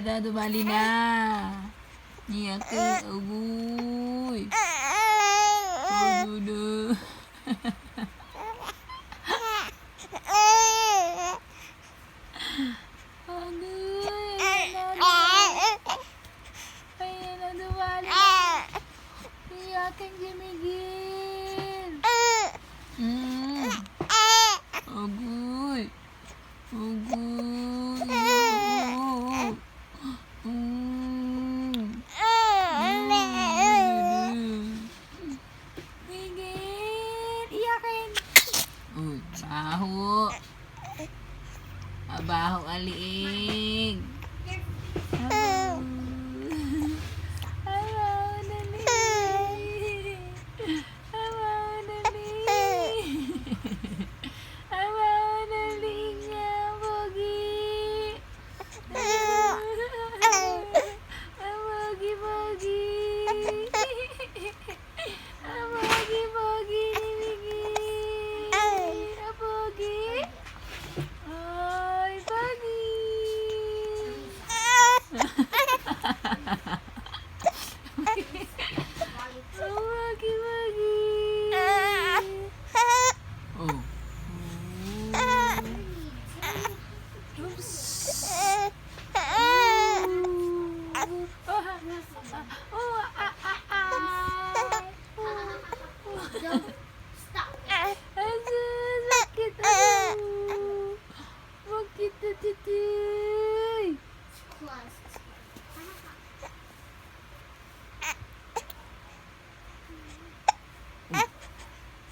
Dumali na. Iyak eh. Agoy. Agoy. Ayan na dumali na. Iyakin si Miguel. Agoy. Agoy. Miguel, iyakin. Uy, baho. Baho aliig.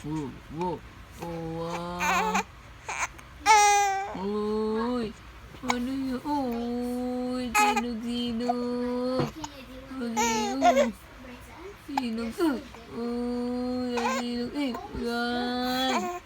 Wow. Uy. Ano yun? Uy. Sinog. Sinog. Uy. Sinog. Yan.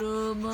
Drama.